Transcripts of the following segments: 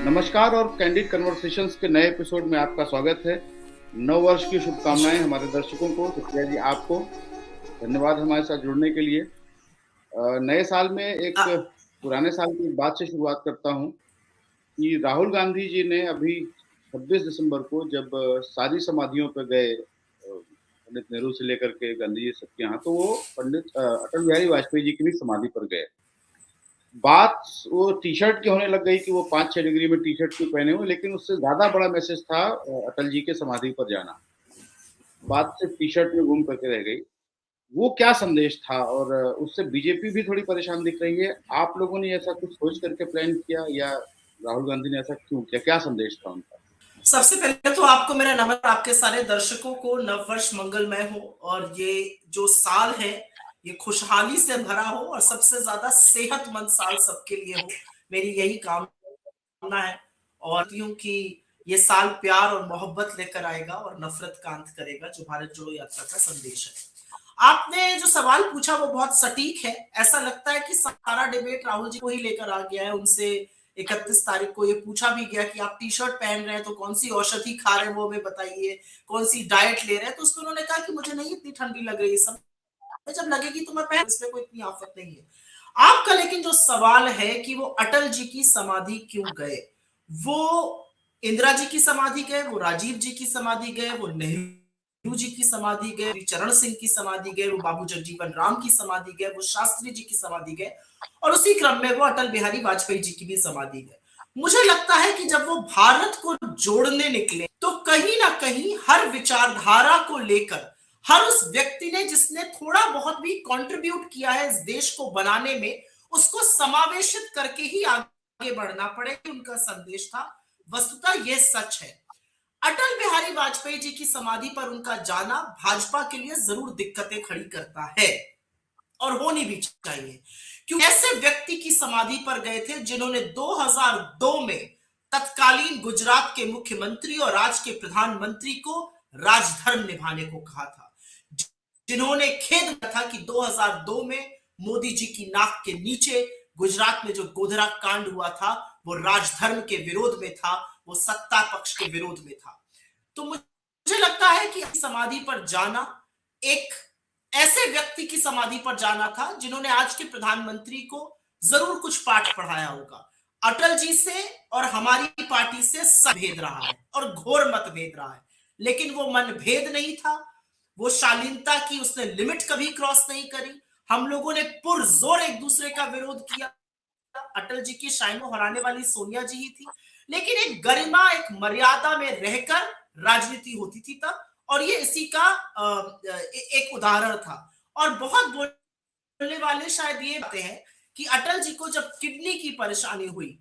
नमस्कार और candid conversations के नए एपिसोड में आपका स्वागत है। नव वर्ष की शुभकामनाएं हमारे दर्शकों को, सुप्रिया जी आपको। धन्यवाद हमारे साथ जुड़ने के लिए। नए साल में एक अ, पुराने साल की एक बात से शुरुआत करता हूं कि राहुल गांधी जी ने अभी 26 दिसंबर को जब सारी समाधियों पर गए, पंडित नेहरू से लेकर के गांधी जी सबके यहाँ, तो वो पंडित अटल बिहारी वाजपेयी जी की भी समाधि पर गए। बात वो टी-शर्ट की होने लग गई कि वो 5-6 डिग्री में टी-शर्ट क्यों पहने हुए, लेकिन उससे ज़्यादा बड़ा मैसेज था अटल जी के समाधि पर जाना। बात सिर्फ टी-शर्ट में घूम करके रह गई। वो क्या संदेश था और उससे बीजेपी भी थोड़ी परेशान दिख रही है। आप लोगों ने ऐसा कुछ सोच करके प्लान किया या राहुल गांधी ने ऐसा क्यों किया? क्या संदेश था उनका? सबसे पहले तो आपको मेरा नमन, आपके सारे दर्शकों को नव वर्ष मंगलमय हो और ये जो साल है ये खुशहाली से भरा हो और सबसे ज्यादा सेहतमंद साल सबके लिए हो। मेरी यही कामना है और कि ये साल प्यार और मोहब्बत लेकर आएगा और नफरत का अंत करेगा, जो भारत जोड़ो यात्रा का संदेश है। आपने जो सवाल पूछा वो बहुत सटीक है। ऐसा लगता है कि सारा डिबेट राहुल जी को ही लेकर आ गया है। उनसे 31 तारीख को ये पूछा भी गया कि आप टी शर्ट पहन रहे हैं तो कौन सी औषधि खा रहे हैं वो हमें बताइए, कौन सी डाइट ले रहे हैं। तो उसमें उन्होंने कहा कि मुझे नहीं इतनी ठंडी लग रही, सब जब लगेगी तो मैं पहन, इसमें कोई इतनी आफत नहीं है। आपका लेकिन जो सवाल है कि वो अटल जी की समाधि क्यों गए, वो इंदिरा जी की समाधि गए, वो राजीव जी की समाधि गए, वो नेहरू जी की समाधि गए, चरण सिंह की समाधि गए, वो बाबू जगजीवन राम की समाधि गए, वो शास्त्री जी की समाधि गए और उसी क्रम में वो अटल बिहारी वाजपेयी जी की भी समाधि गए। मुझे लगता है कि जब वो भारत को जोड़ने निकले तो कहीं ना कहीं हर विचारधारा को लेकर, हर उस व्यक्ति ने जिसने थोड़ा बहुत भी कंट्रीब्यूट किया है इस देश को बनाने में, उसको समावेशित करके ही आगे बढ़ना पड़ेगा, उनका संदेश था। वस्तुतः यह सच है। अटल बिहारी वाजपेयी जी की समाधि पर उनका जाना भाजपा के लिए जरूर दिक्कतें खड़ी करता है और होनी भी चाहिए, क्योंकि ऐसे व्यक्ति की समाधि पर गए थे जिन्होंने 2002 में तत्कालीन गुजरात के मुख्यमंत्री और आज के प्रधानमंत्री को राजधर्म निभाने को कहा था, जिन्होंने खेद था कि 2002 में मोदी जी की नाक के नीचे गुजरात में जो गोधरा कांड हुआ था वो राजधर्म के विरोध में था, वो सत्ता पक्ष के विरोध में था। तो मुझे लगता है कि समाधि पर जाना, एक ऐसे व्यक्ति की समाधि पर जाना था जिन्होंने आज के प्रधानमंत्री को जरूर कुछ पाठ पढ़ाया होगा। अटल जी से और हमारी पार्टी से भेद रहा है और घोर मतभेद रहा है, लेकिन वो मनभेद नहीं था। वो शालीनता की उसने लिमिट कभी क्रॉस नहीं करी। हम लोगों ने पुरजोर एक दूसरे का विरोध किया। अटल जी की शाइन को हराने वाली सोनिया जी ही थी, लेकिन एक गरिमा, एक मर्यादा में रहकर राजनीति होती थी तब। और ये इसी का एक उदाहरण था। और बहुत बोलने वाले शायद ये बातें हैं कि अटल जी को जब किडनी की परेशानी हुई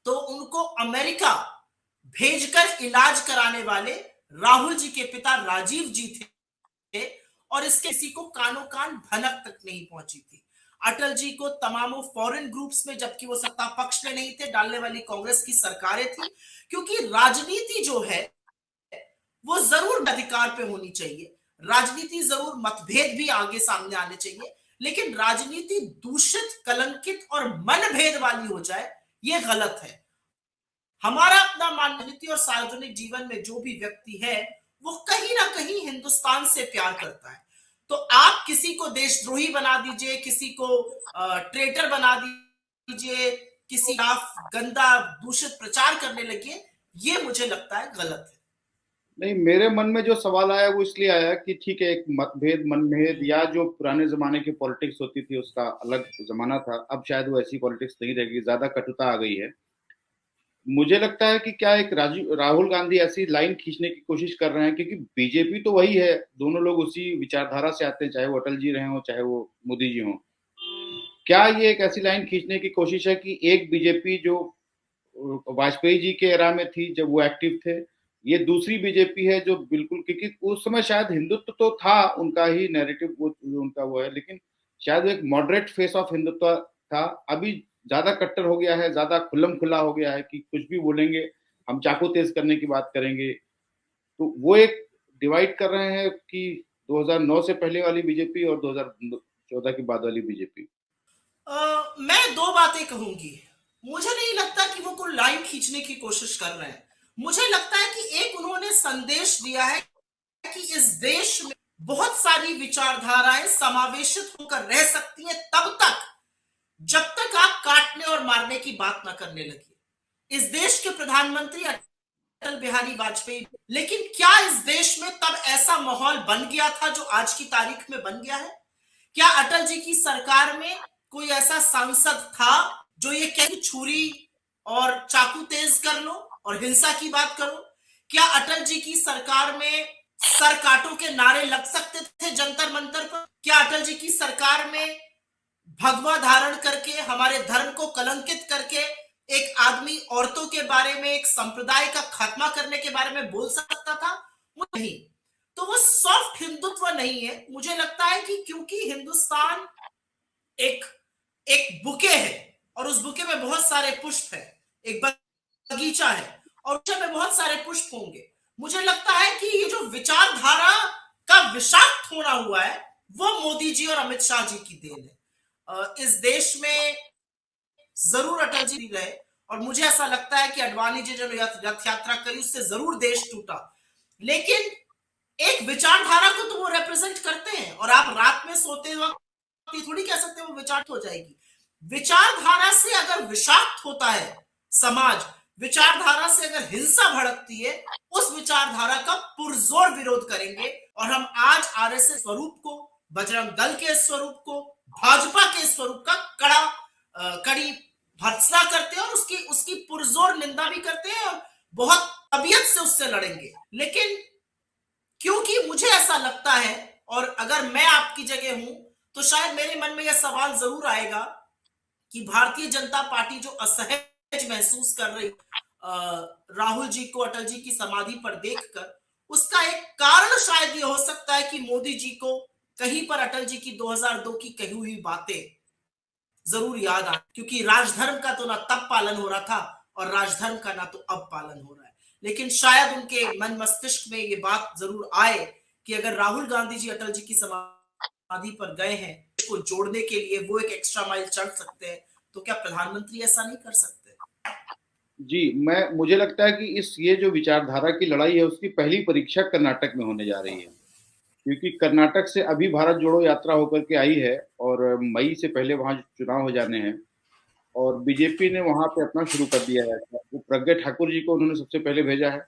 तो उनको अमेरिका भेजकर इलाज कराने वाले राहुल जी के पिता राजीव जी थे और इसके किसी को कानो कान भनक तक नहीं पहुंची थी। अटल जी को तमामों फॉरेन ग्रुप्स में, जबकि वो सत्ता पक्ष में नहीं थे, डालने वाली कांग्रेस की सरकारें थी। क्योंकि राजनीति जो है वो जरूर अधिकार पे होनी चाहिए, राजनीति जरूर मतभेद भी आगे सामने आने चाहिए, लेकिन राजनीति दूषित, कलंकित और मनभेद वाली हो जाए ये गलत है। हमारा अपना राजनीति और सार्वजनिक जीवन में जो भी व्यक्ति है वो कहीं ना कहीं हिंदुस्तान से प्यार करता है। तो आप किसी को देशद्रोही बना दीजिए, किसी को ट्रेटर बना दीजिए, किसी का गंदा दूषित प्रचार करने लगे, ये मुझे लगता है गलत है। नहीं, मेरे मन में जो सवाल आया वो इसलिए आया कि ठीक है, एक मतभेद मनभेद या जो पुराने जमाने की पॉलिटिक्स होती थी उसका अलग जमाना था। अब शायद वो ऐसी पॉलिटिक्स नहीं रहेगी, ज्यादा कटुता आ गई है। मुझे लगता है कि क्या एक राहुल गांधी ऐसी लाइन खींचने की कोशिश कर रहे हैं, क्योंकि बीजेपी तो वही है, दोनों लोग उसी विचारधारा से आते हैं, चाहे वो अटल जी रहे हो चाहे वो मोदी जी हो। क्या ये एक ऐसी लाइन खींचने की कोशिश है कि एक बीजेपी जो वाजपेयी जी के एरा में थी जब वो एक्टिव थे, ये दूसरी बीजेपी है जो बिल्कुल, क्योंकि उस समय शायद हिंदुत्व तो था उनका ही नैरेटिव, वो उनका वो है, लेकिन शायद वो एक मॉडरेट फेस ऑफ हिंदुत्व था। अभी ज्यादा कट्टर हो गया है, ज्यादा खुल्लम खुला हो गया है कि कुछ भी बोलेंगे, हम चाकू तेज करने की बात करेंगे। तो वो एक डिवाइड कर रहे हैं कि 2009 से पहले वाली बीजेपी और 2014 के बाद वाली बीजेपी। मैं दो बातें कहूंगी। मुझे नहीं लगता कि वो कोई लाइन खींचने की कोशिश कर रहे हैं। मुझे लगता है कि एक उन्होंने संदेश दिया है कि इस देश में बहुत सारी विचारधाराएं समावेशित होकर रह सकती हैं तब तक जब तक आप काटने और मारने की बात ना करने लगी। इस देश के प्रधानमंत्री अटल बिहारी वाजपेयी, लेकिन क्या इस देश में तब ऐसा माहौल बन गया था जो आज की तारीख में बन गया है? क्या अटल जी की सरकार में कोई ऐसा सांसद था जो ये कहे कि छुरी और चाकू तेज कर लो और हिंसा की बात करो? क्या अटल जी की सरकार में सर काटो के नारे लग सकते थे जंतर मंतर पर? क्या अटल जी की सरकार में भगवा धारण करके हमारे धर्म को कलंकित करके एक आदमी औरतों के बारे में, एक संप्रदाय का खात्मा करने के बारे में बोल सकता था? नहीं। तो वो सॉफ्ट हिंदुत्व नहीं है। मुझे लगता है कि क्योंकि हिंदुस्तान एक एक बुके है और उस बुके में बहुत सारे पुष्प है, एक बगीचा है और उसमें बहुत सारे पुष्प होंगे। मुझे लगता है कि ये जो विचारधारा का विषाक्त होना हुआ है वो मोदी जी और अमित शाह जी की देन है। इस देश में जरूर अटल जी रहे और मुझे ऐसा लगता है कि अडवाणी जी जो रथ यात्रा करी उससे जरूर देश टूटा, लेकिन एक विचारधारा को तो वो रिप्रेजेंट करते हैं और आप रात में सोते वक्त ये थोड़ी कह सकते हैं वो विचार हो जाएगी। विचारधारा से अगर विषाक्त होता है समाज, विचारधारा से अगर हिंसा भड़कती है, उस विचारधारा का पुरजोर विरोध करेंगे। और हम आज आरएसएस स्वरूप को, बजरंग दल के स्वरूप को, भाजपा के स्वरूप का कड़ी भर्त्सना करते हैं और उसकी उसकी पुरजोर निंदा भी करते हैं और बहुत तबीयत से उससे लड़ेंगे। लेकिन क्योंकि मुझे ऐसा लगता है, और अगर मैं आपकी जगह हूं तो शायद मेरे मन में यह सवाल जरूर आएगा कि भारतीय जनता पार्टी जो असहज महसूस कर रही राहुल जी को अटल जी की समाधि पर देखकर, उसका एक कारण शायद ये हो सकता है कि मोदी जी को कहीं पर अटल जी की 2002 की कही हुई बातें जरूर याद आ, क्योंकि राजधर्म का तो ना तब पालन हो रहा था और राजधर्म का ना तो अब पालन हो रहा है। लेकिन शायद उनके मन मस्तिष्क में ये बात जरूर आए कि अगर राहुल गांधी जी अटल जी की समाधि पर गए हैं, इसको जोड़ने के लिए वो एक एक्स्ट्रा माइल चढ़ सकते हैं, तो क्या प्रधानमंत्री ऐसा नहीं कर सकते? जी, मुझे लगता है कि ये जो विचारधारा की लड़ाई है उसकी पहली परीक्षा कर्नाटक में होने जा रही है, क्योंकि कर्नाटक से अभी भारत जोड़ो यात्रा होकर के आई है और मई से पहले वहां चुनाव हो जाने हैं और बीजेपी ने वहां पे अपना शुरू कर दिया है। वो प्रज्ञा ठाकुर जी को उन्होंने सबसे पहले भेजा है।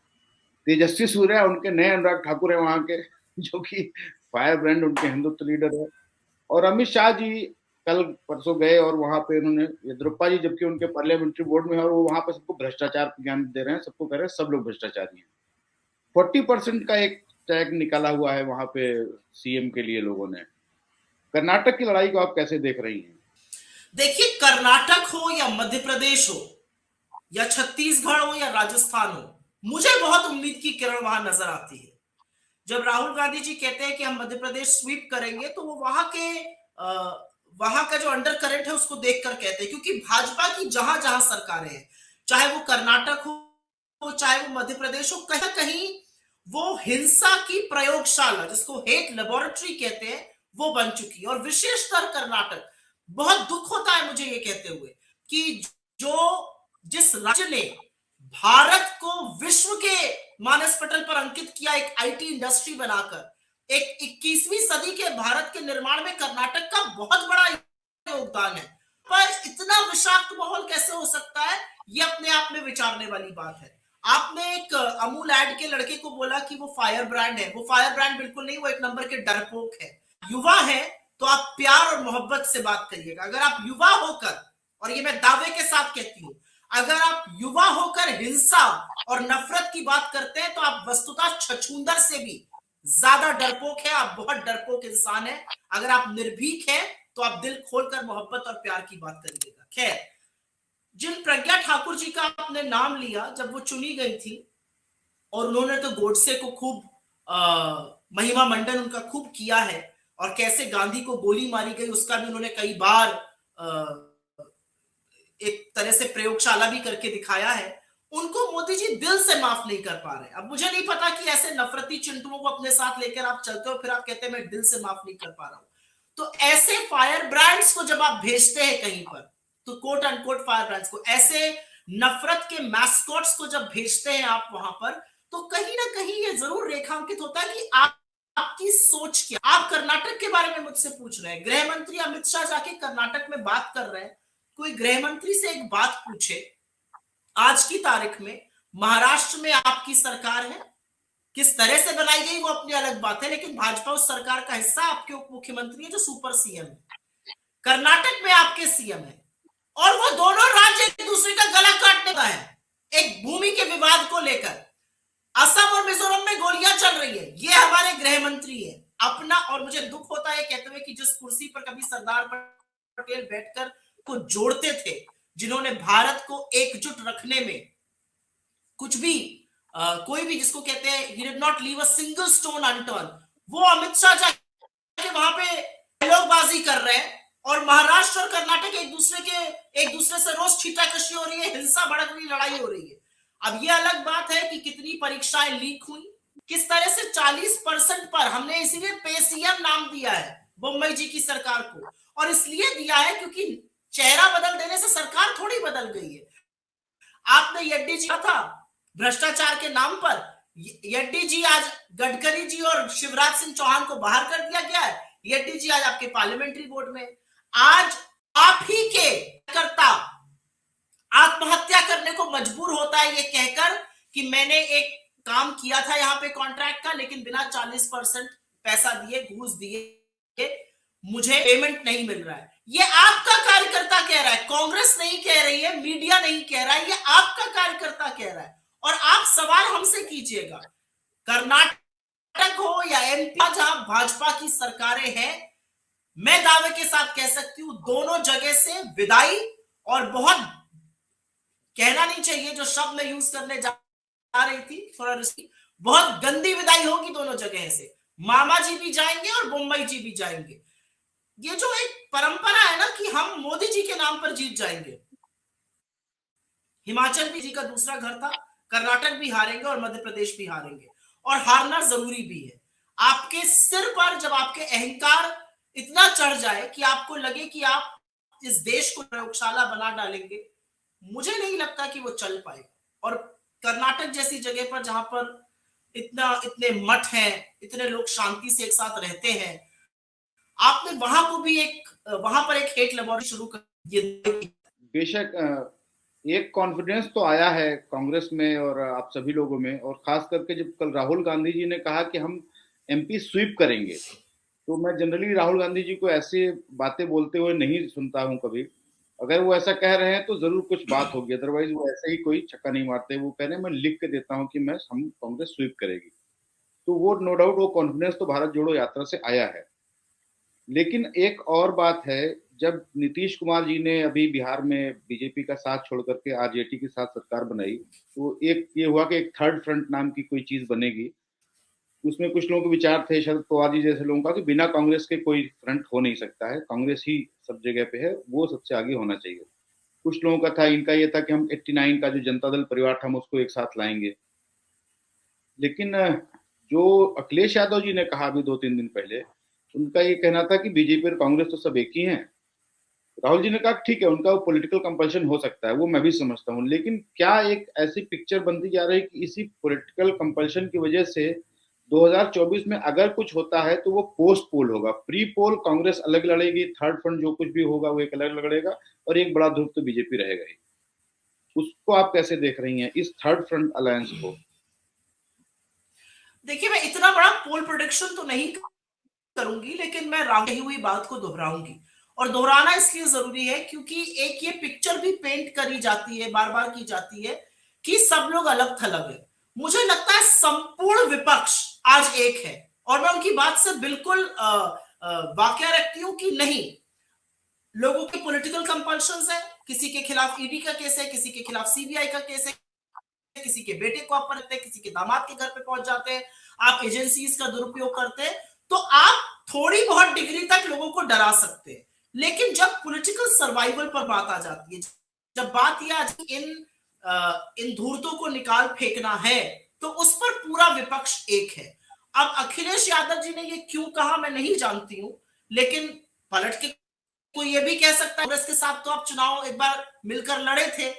तेजस्वी सूर्या उनके नए अनुराग ठाकुर है वहां के, जो कि फायर ब्रांड उनके हिंदुत्व लीडर है। और अमित शाह जी कल परसों गए और वहां पे उन्होंने येदियुरप्पा जी जबकि उनके पार्लियामेंट्री बोर्ड में है और वो वहां पे सबको भ्रष्टाचार ज्ञान दे रहे हैं, सबको कह रहे हैं सब लोग भ्रष्टाचारी हैं। 40% का एक टैग निकाला हुआ है वहां पे सीएम के लिए लोगों ने। कर्नाटक की लड़ाई को आप कैसे देख रही हैं? देखिए, कर्नाटक हो या मध्य प्रदेश हो या छत्तीसगढ़ हो या राजस्थान हो, मुझे बहुत उम्मीद की किरण वहां नजर आती है। जब राहुल गांधी जी कहते हैं कि हम मध्य प्रदेश स्वीप करेंगे, तो वो वहां का जो अंडर करंट है उसको देखकर कहते हैं, क्योंकि भाजपा की जहां जहां सरकारें हैं, चाहे वो कर्नाटक हो चाहे वो मध्य प्रदेश हो, कहीं कहीं वो हिंसा की प्रयोगशाला, जिसको हेट लेबोरेटरी कहते हैं, वो बन चुकी है। और विशेषकर कर्नाटक, बहुत दुख होता है मुझे ये कहते हुए कि जिस राज्य ने भारत को विश्व के मानस पटल पर अंकित किया, एक आईटी इंडस्ट्री बनाकर, एक 21वीं सदी के भारत के निर्माण में कर्नाटक का बहुत बड़ा योगदान है, पर इतना विषाक्त माहौल कैसे हो सकता है, ये अपने आप में विचारने वाली बात है। आपने एक अमूल एड के लड़के को बोला कि वो फायर ब्रांड है। वो फायर ब्रांड बिल्कुल नहीं, वो एक नंबर के डरपोक है। युवा है तो आप प्यार और मोहब्बत से बात करिएगा। अगर आप युवा होकर, और ये मैं दावे के साथ कहती हूं, अगर आप युवा होकर हिंसा और नफरत की बात करते हैं तो आप वस्तुतः छछूंदर से भी ज्यादा डरपोक है। आप बहुत डरपोक इंसान है। अगर आप निर्भीक हैं तो आप दिल खोलकर मोहब्बत और प्यार की बात करिएगा। खैर, जिन प्रज्ञा ठाकुर जी का आपने नाम लिया, जब वो चुनी गई थी और उन्होंने तो गोडसे को खूब महिमा मंडन उनका खूब किया है, और कैसे गांधी को गोली मारी गई उसका भी उन्होंने कई बार एक तरह से प्रयोगशाला भी करके दिखाया है। उनको मोदी जी दिल से माफ नहीं कर पा रहे। अब मुझे नहीं पता कि ऐसे नफरती चिंटुओं को अपने साथ लेकर आप चलते हो, फिर आप कहते हैं मैं दिल से माफ नहीं कर पा रहा हूं। तो ऐसे फायर ब्रांड्स को जब आप भेजते हैं कहीं पर, तो कोट अनकोट फायर ब्रांड्स को, ऐसे नफरत के मैस्कॉट्स को जब भेजते हैं आप वहां पर, तो कहीं ना कहीं ये जरूर रेखांकित होता है कि आपकी सोच क्या। आप कर्नाटक के बारे में मुझसे पूछ रहे हैं, गृह मंत्री अमित शाह जाके कर्नाटक में बात कर रहे हैं। कोई गृह मंत्री से एक बात पूछे, आज की तारीख में महाराष्ट्र में आपकी सरकार है, किस तरह से बनाई गई वो अपनी अलग बात है, लेकिन भाजपा उस सरकार का हिस्सा, आपके उप मुख्यमंत्री है जो सुपर सीएम है। कर्नाटक में आपके सीएम है, और वो दोनों राज्य एक दूसरे का गला काटने का है एक भूमि के विवाद को लेकर। असम और मिजोरम में गोलियां चल रही है, ये हमारे गृह मंत्री है अपना। और मुझे दुख होता है कहते हुए कि जिस कुर्सी पर कभी सरदार पटेल बैठकर को जोड़ते थे, जिन्होंने भारत को एकजुट रखने में कुछ भी कोई भी जिसको कहते हैं he did not leave a single stone unturned, वो अमित शाह जाके वहां पे लोगबाजी कर रहे हैं, और महाराष्ट्र और कर्नाटक एक दूसरे से रोज छीटाकशी हो रही है, हिंसा भड़क रही, लड़ाई हो रही है। अब ये अलग बात है कि कितनी परीक्षाएं लीक हुई, किस तरह से 40% पर, हमने इसीलिए पेसीएम नाम दिया है मुंबई जी की सरकार को, और इसलिए दिया है क्योंकि चेहरा बदल देने से सरकार थोड़ी बदल गई है। आपने येड्डी जी था भ्रष्टाचार के नाम पर, येड्डी जी आज गडकरी जी और शिवराज सिंह चौहान को बाहर कर दिया गया है, येड्डी जी आज आपके पार्लियामेंट्री बोर्ड में। आज आप ही के कर्ता आत्महत्या करने को मजबूर होता है ये कहकर कि मैंने एक काम किया था यहाँ पे कॉन्ट्रैक्ट का, लेकिन बिना 40% पैसा दिए, घूस दिए मुझे पेमेंट नहीं मिल रहा है। ये आपका कार्यकर्ता कह रहा है, कांग्रेस नहीं कह रही है, मीडिया नहीं कह रहा है, ये आपका कार्यकर्ता कह रहा है। और आप सवाल हमसे कीजिएगा, कर्नाटक हो या एमपी जहां भाजपा की सरकारें हैं, मैं दावे के साथ कह सकती हूं दोनों जगह से विदाई, और बहुत कहना नहीं चाहिए जो शब्द मैं यूज करने जा रही थी, बहुत गंदी विदाई होगी दोनों जगह से। मामा जी भी जाएंगे और मुंबई जी भी जाएंगे। ये जो एक परंपरा है ना कि हम मोदी जी के नाम पर जीत जाएंगे, हिमाचल भी जी का दूसरा घर था, कर्नाटक भी हारेंगे और मध्य प्रदेश भी हारेंगे, और हारना जरूरी भी है। आपके सिर पर जब आपके अहंकार इतना चढ़ जाए कि आपको लगे कि आप इस देश को प्रयोगशाला बना डालेंगे, मुझे नहीं लगता कि वो चल पाएगा। और कर्नाटक जैसी जगह पर जहां पर इतने मठ हैं, इतने लोग शांति से एक साथ रहते हैं, आपने वहां पर एक हेट लेबोरेटरी शुरू कर दी। बेशक एक कॉन्फिडेंस तो आया है कांग्रेस में और आप सभी लोगों में, और खास करके जब कल राहुल गांधी जी ने कहा कि हम एमपी स्वीप करेंगे, तो मैं जनरली राहुल गांधी जी को ऐसी बातें बोलते हुए नहीं सुनता हूं कभी। अगर वो ऐसा कह रहे हैं तो जरूर कुछ बात होगी, अदरवाइज वो ऐसे ही कोई छक्का नहीं मारते। वो कह रहे हैं मैं लिख के देता हूं कि हम कांग्रेस स्वीप करेगी, तो वो नो डाउट वो कॉन्फिडेंस तो भारत जोड़ो यात्रा से आया है। लेकिन एक और बात है, जब नीतीश कुमार जी ने अभी बिहार में बीजेपी का साथ छोड़ करके आरजेडी के साथ सरकार बनाई, तो एक ये हुआ कि एक थर्ड फ्रंट नाम की कोई चीज बनेगी। उसमें कुछ लोगों के विचार थे, शरद पवार जी जैसे लोगों का, कि बिना कांग्रेस के कोई फ्रंट हो नहीं सकता है, कांग्रेस ही सब जगह पे है, वो सबसे आगे होना चाहिए। कुछ लोगों का था, इनका ये था कि हम 89 का जो जनता दल परिवार था हम उसको एक साथ लाएंगे। लेकिन जो अखिलेश यादव जी ने कहा अभी 2-3 दिन पहले, उनका ये कहना था कि बीजेपी और कांग्रेस तो सब एक ही हैं। राहुल जी ने कहा ठीक है, उनका वो पॉलिटिकल कंपल्शन हो सकता है, वो मैं भी समझता हूँ, लेकिन क्या एक ऐसी पिक्चर बनती जा रही है कि इसी पॉलिटिकल कंपल्शन की वजह से 2024 में अगर कुछ होता है तो वो पोस्ट पोल होगा, प्री पोल कांग्रेस अलग लड़ेगी, थर्ड फ्रंट जो कुछ भी होगा वो एक अलग लड़ेगा, और एक बड़ा ध्रुव तो बीजेपी रहेगा ही। उसको आप कैसे देख रही हैं इस थर्ड फ्रंट अलायंस को? देखिए, मैं इतना बड़ा पोल प्रोडिक्शन तो नहीं करूंगी, लेकिन मैं कही हुई बात को दोहराऊंगी, और दोहराना इसलिए जरूरी है क्योंकि एक ये पिक्चर भी पेंट करी जाती है, बार बार की जाती है कि सब लोग अलग थलग है। मुझे लगता है संपूर्ण विपक्ष आज एक है, और मैं उनकी बात से बिल्कुल वाकया रखती हूं कि नहीं, लोगों के पॉलिटिकल कंपल्शंस है, किसी के खिलाफ ईडी का केस है, किसी के खिलाफ सीबीआई का केस है, किसी के बेटे को आप रखते हैं, किसी के दामाद के घर पे पहुंच जाते हैं, आप एजेंसीज का दुरुपयोग करते हैं, तो आप थोड़ी बहुत डिग्री तक लोगों को डरा सकते हैं। लेकिन जब पॉलिटिकल सर्वाइवल पर बात आ जाती है, जब बात यह आती है इन धूर्तों को निकाल फेंकना है, तो उस पर पूरा विपक्ष एक है। अब अखिलेश यादव जी ने ये क्यों कहा मैं नहीं जानती हूं, लेकिन पलट के तो ये भी कह सकता है कांग्रेस के साथ तो आप चुनाव एक बार मिलकर लड़े थे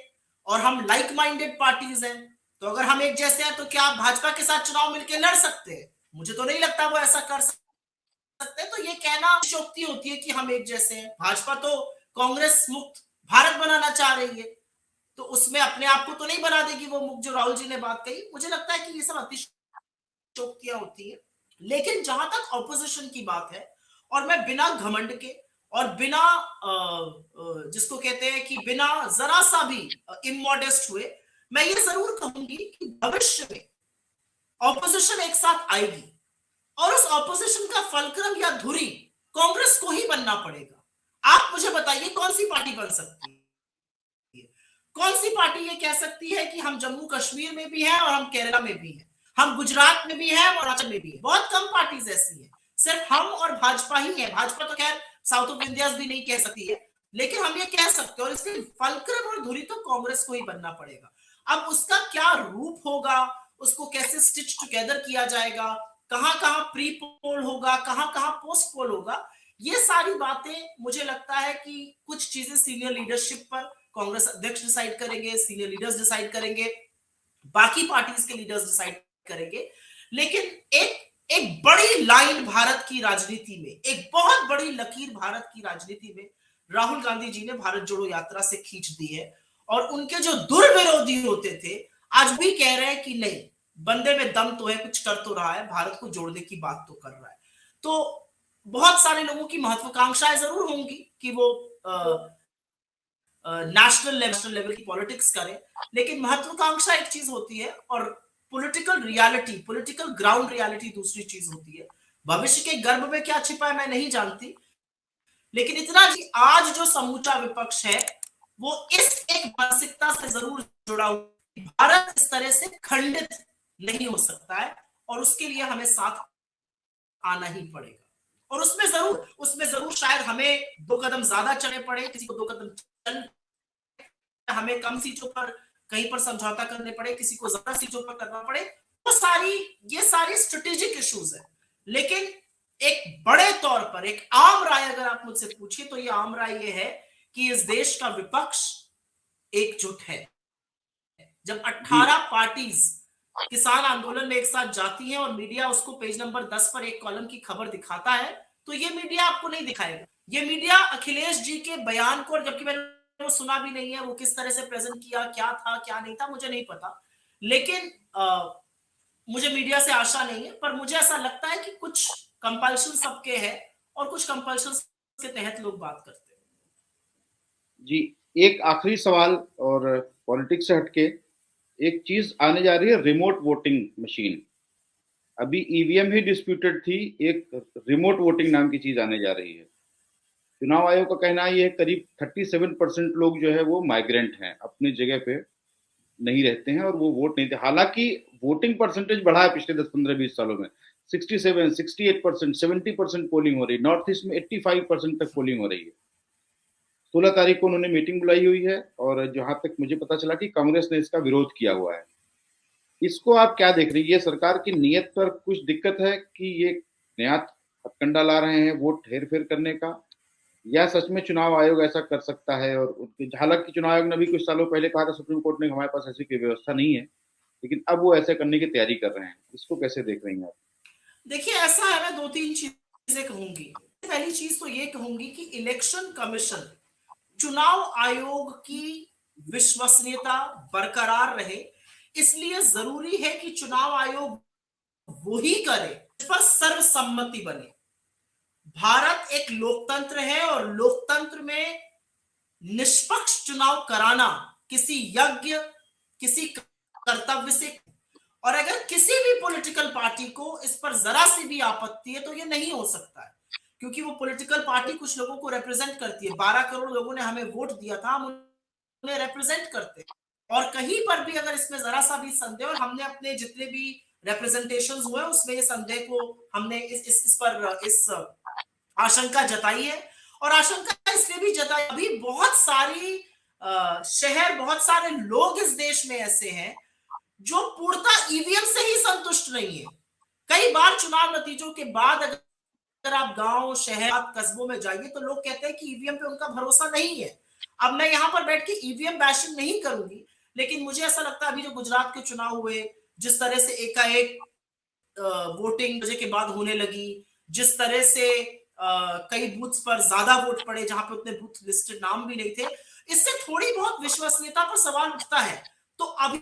और हम लाइक माइंडेड पार्टीज हैं, तो अगर हम एक जैसे हैं तो क्या आप भाजपा के साथ चुनाव मिलकर लड़ सकते हैं? मुझे तो नहीं लगता वो ऐसा कर सकते। तो ये कहना शोक्ति होती है कि हम एक जैसे हैं। भाजपा तो कांग्रेस मुक्त भारत बनाना चाह रही है, तो उसमें अपने आप को तो नहीं बना देगी वो मुक्त, जो राहुल जी ने बात कही। मुझे लगता है कि ये सब अतिशयोक्तियां होती है। लेकिन जहां तक ऑपोजिशन की बात है, और मैं बिना घमंड के और बिना जिसको कहते हैं कि बिना जरा सा भी इमोडेस्ट हुए, मैं ये जरूर कहूंगी कि भविष्य में ऑपोजिशन एक साथ आएगी और उस ऑपोजिशन का फलक्रम या धुरी कांग्रेस को ही बनना पड़ेगा। आप मुझे बताइए कौन सी पार्टी बन सकती है? कौन सी पार्टी ये कह सकती है कि हम जम्मू कश्मीर में भी हैं और हम केरला में भी हैं, हम गुजरात में भी हैं और अरुणाचल में भी हैं? बहुत कम पार्टीज ऐसी हैं, सिर्फ हम और भाजपा ही है। भाजपा तो खैर साउथ ऑफ इंडिया भी नहीं कह सकती है, लेकिन हम ये कह सकते हैं, और इसके फलक्रम और धुरी तो कांग्रेस को ही बनना पड़ेगा। अब उसका क्या रूप होगा, उसको कैसे स्टिच टुगेदर किया जाएगा, कहां कहां प्री पोल होगा, कहां कहां पोस्ट पोल होगा, ये सारी बातें मुझे लगता है कि कुछ चीजें सीनियर लीडरशिप पर कांग्रेस अध्यक्ष डिसाइड करेंगे, सीनियर लीडर्स डिसाइड करेंगे, बाकी पार्टीज के लीडर्स डिसाइड करेंगे। लेकिन एक एक बड़ी लाइन भारत की राजनीति में, एक बहुत बड़ी लकीर भारत की राजनीति में राहुल गांधी जी ने भारत जोड़ो यात्रा से खींच दी है। और उनके जो दुर्विरोधी होते थे आज भी कह रहे हैं कि नहीं, बंदे में दम तो है, कुछ कर तो रहा है, भारत को जोड़ने की बात तो कर रहा है। तो बहुत सारे लोगों की महत्वाकांक्षाएं जरूर होंगी कि वो नेशनल लेवल की पॉलिटिक्स करें, लेकिन महत्वाकांक्षा एक चीज होती है और political reality, political ground reality दूसरी चीज होती है। भविष्य के गर्भ में क्या छिपा है मैं नहीं जानती, लेकिन इतना जी आज जो समूचा विपक्ष है वो इस एक मानसिकता से जरूर जुड़ा हुआ, भारत इस तरह से खंडित नहीं हो सकता है और उसके लिए हमें साथ आना ही पड़ेगा। और उसमें जरूर शायद हमें 2 कदम ज्यादा चलने पड़े, किसी को 2 कदम चल, हमें कम सीटों पर कहीं पर समझौता करने पड़े, किसी को ज्यादा सीटों पर करना पड़े, ये सारी स्ट्रेटेजिक इश्यूज है। लेकिन एक बड़े तौर पर एक आम राय अगर आप मुझसे पूछिए तो ये आम राय ये है कि इस देश का विपक्ष एकजुट है। जब 18 पार्टीज किसान आंदोलन में एक साथ जाती हैं और मीडिया उसको पेज नंबर 10 पर एक कॉलम की खबर दिखाता है, तो ये मीडिया आपको नहीं दिखाएगा। ये मीडिया अखिलेश जी के बयान को, जबकि मैंने वो सुना भी नहीं है, वो किस तरह से प्रेजेंट किया, क्या था क्या नहीं था मुझे नहीं पता, लेकिन मुझे मीडिया से आशा नहीं है, पर मुझे ऐसा लगता है कि कुछ कंपल्शन सबके है और कुछ कंपल्शन के तहत लोग बात करते हैं। जी, एक आखिरी सवाल और पॉलिटिक्स से हटके एक चीज आने जा रही है, रिमोट वोटिंग मशीन। अभी ईवीएम ही डिस्प्यूटेड थी, एक रिमोट वोटिंग नाम की चीज आने जा रही है। चुनाव आयोग का कहना है ये करीब 37% लोग जो है वो माइग्रेंट हैं, अपनी जगह पे नहीं रहते हैं और वो वोट नहीं देते। हालांकि वोटिंग परसेंटेज बढ़ा है पिछले 10-15-20 सालों में, 67, 68%, 70% पोलिंग हो रही है। नॉर्थ ईस्ट में 85% तक पोलिंग हो रही है। 16 तारीख को उन्होंने मीटिंग बुलाई हुई है और जहां तक मुझे पता चला कि कांग्रेस ने इसका विरोध किया हुआ है। इसको आप क्या देख रही है? ये सरकार की नीयत पर कुछ दिक्कत है कि ये नया हथकंडा ला रहे हैं वोट हेर फेर करने का, या सच में चुनाव आयोग ऐसा कर सकता है? और हालांकि चुनाव आयोग ने भी कुछ सालों पहले कहा था सुप्रीम कोर्ट ने हमारे पास ऐसी कोई व्यवस्था नहीं है, लेकिन अब वो ऐसे करने की तैयारी कर रहे हैं। इसको कैसे देख रही हैं आप? देखिए ऐसा है, मैं 2-3 चीजें कहूंगी। पहली चीज तो ये कहूंगी कि इलेक्शन कमीशन, चुनाव आयोग की विश्वसनीयता बरकरार रहे, इसलिए जरूरी है कि चुनाव आयोग वो ही करे जिस पर सर्वसम्मति बने। भारत एक लोकतंत्र है और लोकतंत्र में निष्पक्ष चुनाव कराना किसी यज्ञ, किसी कर्तव्य से, और अगर किसी भी पॉलिटिकल पार्टी को इस पर जरा सी भी आपत्ति है तो ये नहीं हो सकता है, क्योंकि वो पॉलिटिकल पार्टी कुछ लोगों को रिप्रेजेंट करती है। 12 करोड़ लोगों ने हमें वोट दिया था, हम उन्हें रिप्रेजेंट करते हैं। और कहीं पर भी अगर इसमें जरा सा भी संदेह, और हमने अपने जितने भी रिप्रेजेंटेशंस हुए उसमें ये संदेह को हमने इस पर इस आशंका जताई है। और आशंका इसलिए भी जताई, अभी बहुत सारी शहर, बहुत सारे लोग इस देश में ऐसे हैं जो पूर्णतः ईवीएम से ही संतुष्ट नहीं है। कई बार चुनाव नतीजों के बाद अगर अगर आप गांव, शहर, कस्बों में जाइए तो लोग कहते हैं कि ईवीएम पे उनका भरोसा नहीं है। अब मैं यहाँ पर बैठ के ईवीएम बैशिंग नहीं करूंगी, लेकिन मुझे ऐसा लगता है अभी जो गुजरात के चुनाव हुए, जिस तरह से एकाएक वोटिंग बजे के बाद होने लगी, जिस तरह से कई बूथ्स पर ज्यादा वोट पड़े जहां पे उतने बूथ लिस्टेड नाम भी नहीं थे, इससे थोड़ी बहुत विश्वसनीयता पर सवाल उठता है। तो अभी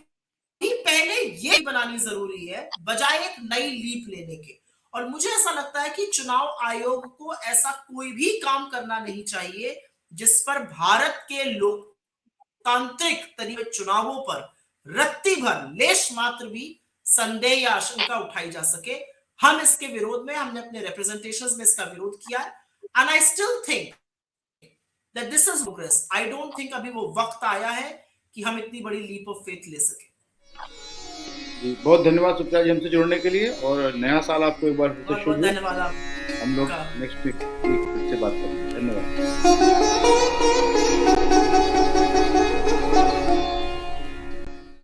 पहले ये बनानी जरूरी है बजाय एक नई लीप लेने के। और मुझे ऐसा लगता है कि चुनाव आयोग को ऐसा कोई भी काम करना नहीं चाहिए जिस पर भारत के लोकतांत्रिक तरीके चुनावों पर रत्ती भर लेश मात्र भी संदेह या आशंका उठाई जा सके। हम इसके विरोध में, हमने अपने रिप्रेजेंटेशंस में इसका विरोध किया है, and I still think that this is progress. I don't think अभी वो वक्त आया है कि हम इतनी बड़ी लीप ऑफ फेथ ले सके। जी, बहुत धन्यवाद सुप्रिया जी हमसे जुड़ने के लिए, और नया साल आपको एक बार बहुत बहुत धन्यवाद। हम लोग नेक्स्ट वीक फिर से बात करेंगे। धन्यवाद।